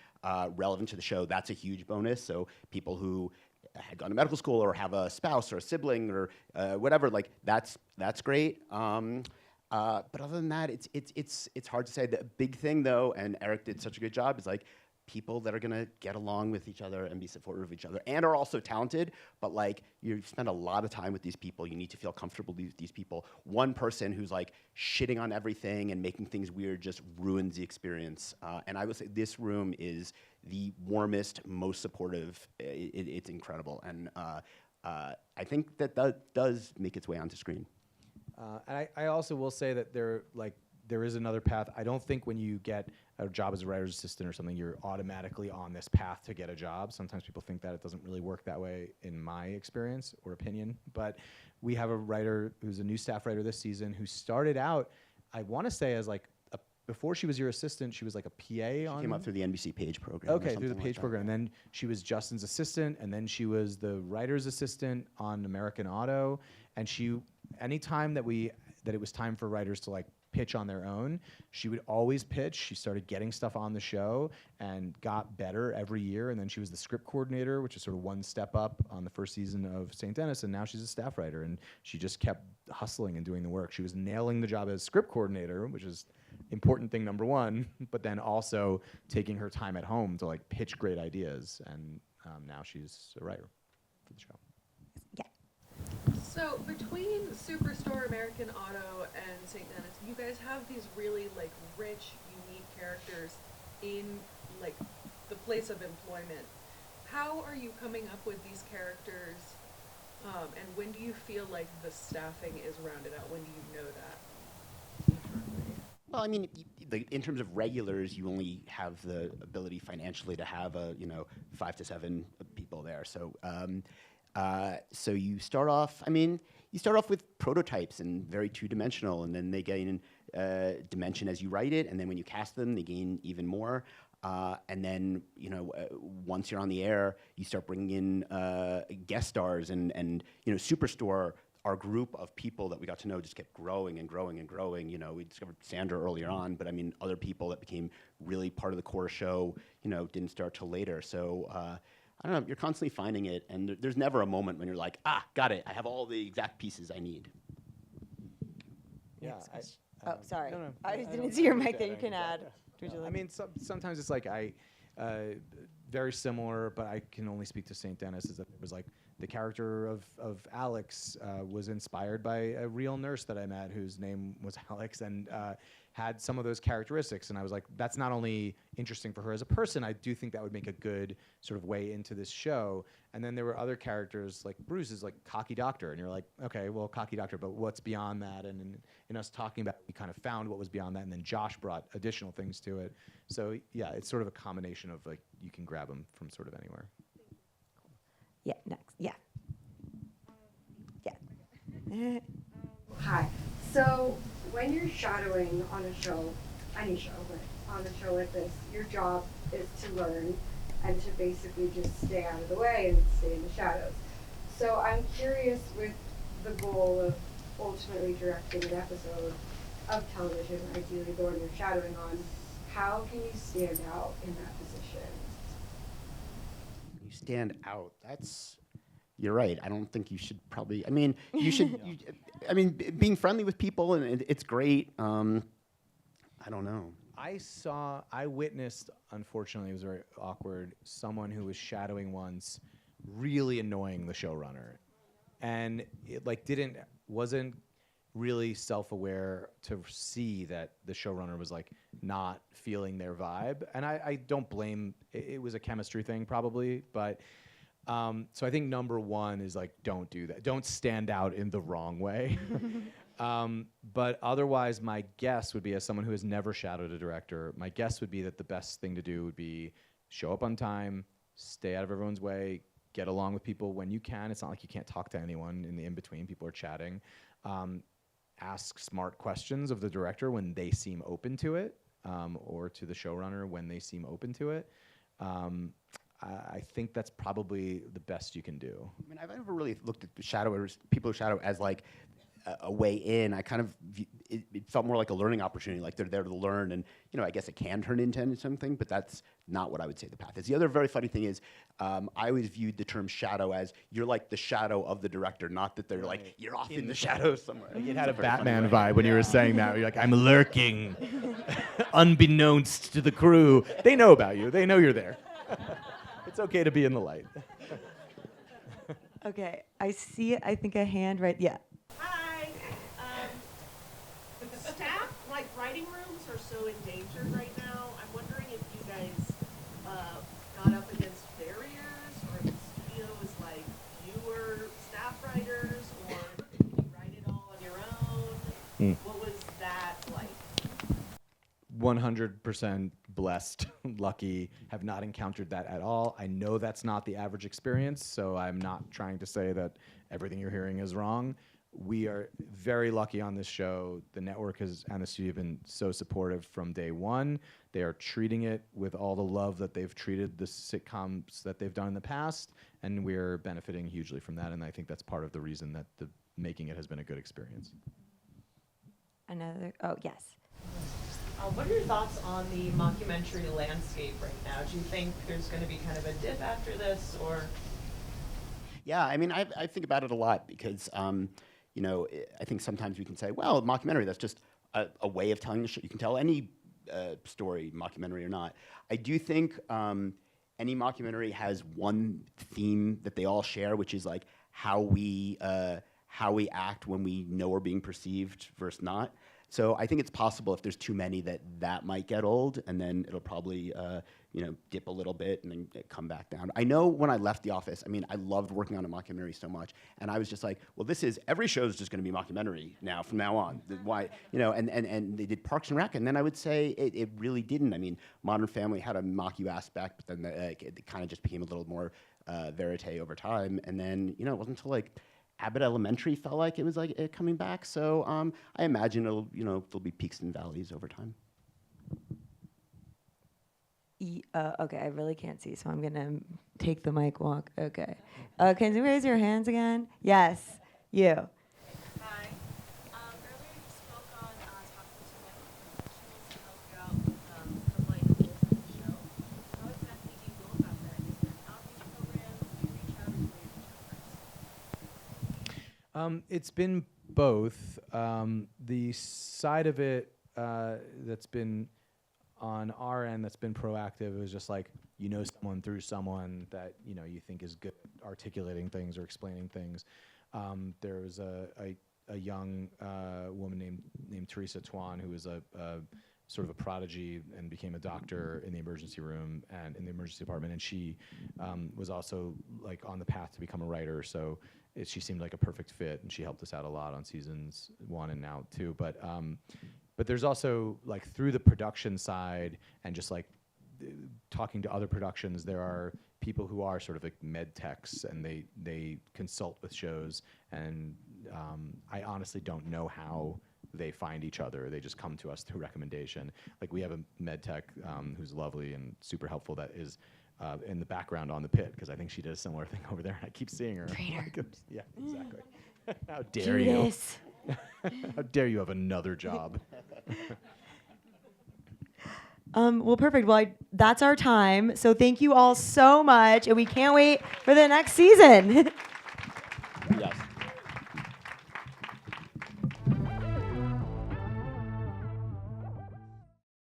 relevant to the show, that's a huge bonus. So people who had gone to medical school or have a spouse or a sibling or whatever, like that's great. But other than that, it's hard to say. The big thing, though, and Eric did such a good job, is like people that are gonna get along with each other and be supportive of each other, and are also talented. But like, you spend a lot of time with these people. You need to feel comfortable with these people. One person who's like shitting on everything and making things weird just ruins the experience. And I would say this room is the warmest, most supportive. It's incredible, and I think that does make its way onto screen. And I also will say that there is another path. I don't think when you get a job as a writer's assistant or something, you're automatically on this path to get a job. Sometimes people think that. It doesn't really work that way in my experience or opinion. But we have a writer who's a new staff writer this season who started out, I want to say, as like, before she was your assistant, she was like a PA on... She came up through the NBC Page program. Okay, through the Page program. And then she was Justin's assistant, and then she was the writer's assistant on American Auto. And anytime that it was time for writers to like pitch on their own, she would always pitch. She started getting stuff on the show and got better every year. And then she was the script coordinator, which is sort of one step up on the first season of St. Denis. And now she's a staff writer, and she just kept hustling and doing the work. She was nailing the job as script coordinator, which is important thing number one, but then also taking her time at home to like pitch great ideas. And now she's a writer for the show. So between Superstore, American Auto, and St. Denis, you guys have these really like rich, unique characters in like the place of employment. How are you coming up with these characters, and when do you feel like the staffing is rounded out? When do you know that? Well, I mean, in terms of regulars, you only have the ability financially to have 5 to 7 people there. So. So you start off, with prototypes and very two-dimensional, and then they gain dimension as you write it, and then when you cast them, they gain even more. And then, once you're on the air, you start bringing in guest stars, and Superstore, our group of people that we got to know just kept growing and growing and growing. We discovered Sandra earlier on, but other people that became really part of the core show, didn't start till later. So, I don't know, you're constantly finding it, and there's never a moment when you're like, got it, I have all the exact pieces I need. Yeah. Sorry. No, I didn't see your mic that you can add. Sometimes it's like very similar, but I can only speak to St. Denis, is that it was like the character of Alex was inspired by a real nurse that I met whose name was Alex, and had some of those characteristics. And I was like, that's not only interesting for her as a person, I do think that would make a good sort of way into this show. And then there were other characters, like Bruce is like cocky doctor, and you're like, okay, well, cocky doctor, but what's beyond that? And in us talking about it, we kind of found what was beyond that, and then Josh brought additional things to it. So yeah, it's sort of a combination of like, you can grab them from sort of anywhere. Yeah, next. Yeah. Yeah. Hi. So when you're shadowing on a show, any show, but on a show like this, your job is to learn and to basically just stay out of the way and stay in the shadows. So I'm curious, with the goal of ultimately directing an episode of television, ideally the one you're shadowing on, how can you stand out in that position? You stand out. You're right. I don't think you should probably. You should. Being friendly with people, and it's great. I don't know. I witnessed, unfortunately, it was very awkward, someone who was shadowing once really annoying the showrunner, and it like wasn't really self-aware to see that the showrunner was like not feeling their vibe. And I don't blame, it was a chemistry thing probably, but so I think number one is like, don't do that. Don't stand out in the wrong way. But otherwise, my guess would be, as someone who has never shadowed a director, my guess would be that the best thing to do would be show up on time, stay out of everyone's way, get along with people when you can. It's not like you can't talk to anyone in the in-between. People are chatting. Ask smart questions of the director when they seem open to it, or to the showrunner when they seem open to it. I think that's probably the best you can do. I mean, I've never really looked at the shadowers, people who shadow, as like a way in. I kind of, it felt more like a learning opportunity, like they're there to learn, and I guess it can turn into something, but that's not what I would say the path is. The other very funny thing is, I always viewed the term shadow as you're like the shadow of the director, not that they're like, you're off in the shadows somewhere. It had a Batman vibe when you were saying that. You're like, I'm lurking, unbeknownst to the crew. They know about you. They know you're there. It's okay to be in the light. Okay, I see, I think a hand right, yeah. Hi. Staff, like writing rooms, are so endangered right now. I'm wondering if you guys got up against barriers, or if the studio is like fewer staff writers, or you write it all on your own. What was that like? 100% blessed, lucky, have not encountered that at all. I know that's not the average experience, so I'm not trying to say that everything you're hearing is wrong. We are very lucky on this show. The network and the studio have been so supportive from day one. They are treating it with all the love that they've treated the sitcoms that they've done in the past, and we're benefiting hugely from that, and I think that's part of the reason that the making it has been a good experience. Another, oh, yes. What are your thoughts on the mockumentary landscape right now? Do you think there's going to be kind of a dip after this, or? Yeah, I mean, I think about it a lot because, I think sometimes we can say, well, mockumentary, that's just a way of telling the show. You can tell any story, mockumentary or not. I do think any mockumentary has one theme that they all share, which is like how we act when we know we're being perceived versus not. So I think it's possible if there's too many that might get old, and then it'll probably dip a little bit and then come back down. I know when I left The Office, I mean, I loved working on a mockumentary so much, and I was just like, well, every show is just going to be mockumentary now from now on. Why, and they did Parks and Rec, and then I would say it really didn't. I mean, Modern Family had a mock-you aspect, but then it kind of just became a little more verite over time, and then it wasn't until like Abbott Elementary felt like it was like it coming back. So I imagine there'll be peaks and valleys over time. Okay, I really can't see, so I'm gonna take the mic walk. Okay. Can you raise your hands again? Yes, you. Hi. Earlier you spoke on talking to professionals to help you out with the goals of the show. How exactly do you go about that? Is there an outreach program? Do you reach out, or do you reach out first? It's been both. The side of it that's been on our end that's been proactive is just like, someone through someone that, you think is good at articulating things or explaining things. There was a young woman named Teresa Twan, who was a sort of a prodigy and became a doctor in the emergency room and in the emergency department. And she was also like on the path to become a writer. So she seemed like a perfect fit, and she helped us out a lot on seasons 1 and now 2. But there's also like through the production side and just like talking to other productions, there are people who are sort of like med techs, and they consult with shows. And I honestly don't know how they find each other. They just come to us through recommendation. Like we have a med tech who's lovely and super helpful that is in the background on The Pit, because I think she did a similar thing over there. I keep seeing her. Yeah, exactly. How dare you? How dare you have another job? Well, perfect. Well, that's our time. So thank you all so much, and we can't wait for the next season.